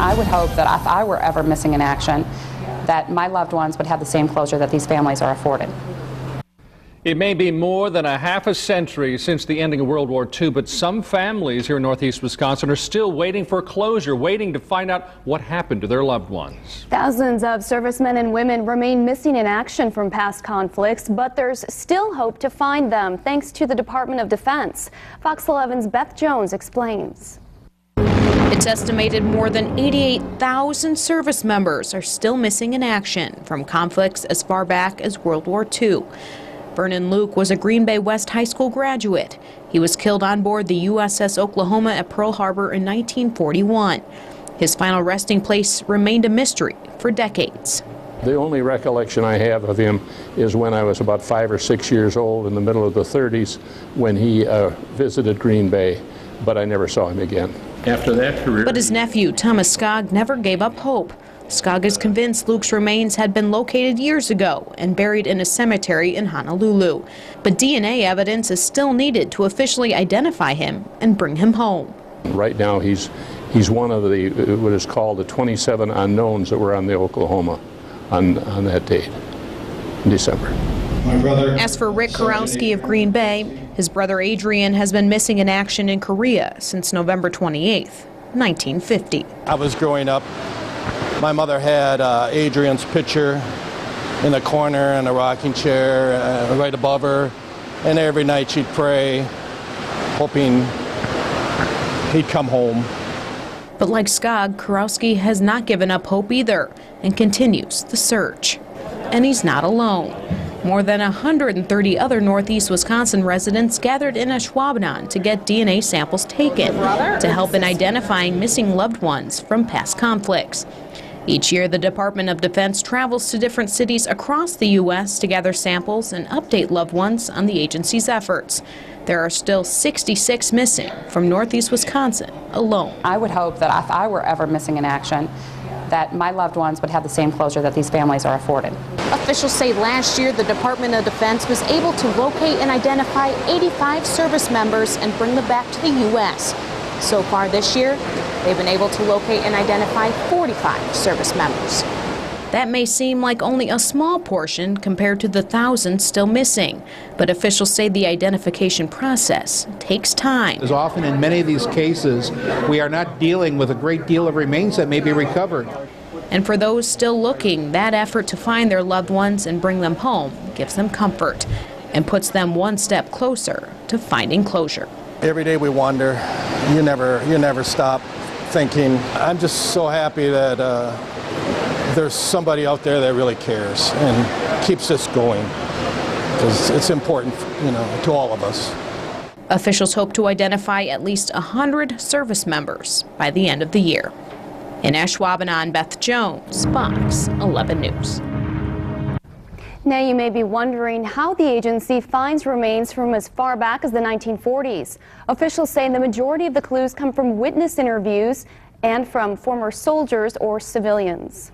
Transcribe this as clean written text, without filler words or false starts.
I would hope that if I were ever missing in action, that my loved ones would have the same closure that these families are afforded. It may be more than a half a century since the ending of World War II, but some families here in northeast Wisconsin are still waiting for closure, waiting to find out what happened to their loved ones. Thousands of servicemen and women remain missing in action from past conflicts, but there's still hope to find them thanks to the Department of Defense. Fox 11's Beth Jones explains. It's estimated more than 88,000 service members are still missing in action from conflicts as far back as World War II. Vernon Luke was a Green Bay West High School graduate. He was killed on board the USS Oklahoma at Pearl Harbor in 1941. His final resting place remained a mystery for decades. The only recollection I have of him is when I was about 5 or 6 years old in the middle of the 30s when he visited Green Bay, but I never saw him again. After that career. But his nephew, Thomas Skog, never gave up hope. Skog is convinced Luke's remains had been located years ago and buried in a cemetery in Honolulu. But DNA evidence is still needed to officially identify him and bring him home. Right now he's one of the what is called the 27 unknowns that were on the Oklahoma on that date in December. As for Rick Kurowski of Green Bay, his brother Adrian has been missing in action in Korea since November 28th, 1950. I was growing up. My mother had Adrian's picture in the corner in a rocking chair right above her, and every night she'd pray, hoping he'd come home. But like Skog, Kurowski has not given up hope either and continues the search. And he's not alone. More than 130 other northeast Wisconsin residents gathered in Ashwaubenon to get DNA samples taken to help in identifying missing loved ones from past conflicts. Each year, the Department of Defense travels to different cities across the U.S. to gather samples and update loved ones on the agency's efforts. There are still 66 missing from northeast Wisconsin alone. I would hope that if I were ever missing in action, that my loved ones would have the same closure that these families are afforded. Officials say last year the Department of Defense was able to locate and identify 85 service members and bring them back to the U.S. So far this year, they've been able to locate and identify 45 service members. That may seem like only a small portion compared to the thousands still missing, but officials say the identification process takes time. As often in many of these cases, we are not dealing with a great deal of remains that may be recovered. And for those still looking, that effort to find their loved ones and bring them home gives them comfort and puts them one step closer to finding closure. Every day we wonder, you never stop thinking. I'm just so happy that there's somebody out there that really cares and keeps this going, because it's important, to all of us. Officials hope to identify at least 100 service members by the end of the year. In Ashwaubenon, Beth Jones, Fox 11 News. Now you may be wondering how the agency finds remains from as far back as the 1940s. Officials say the majority of the clues come from witness interviews and from former soldiers or civilians.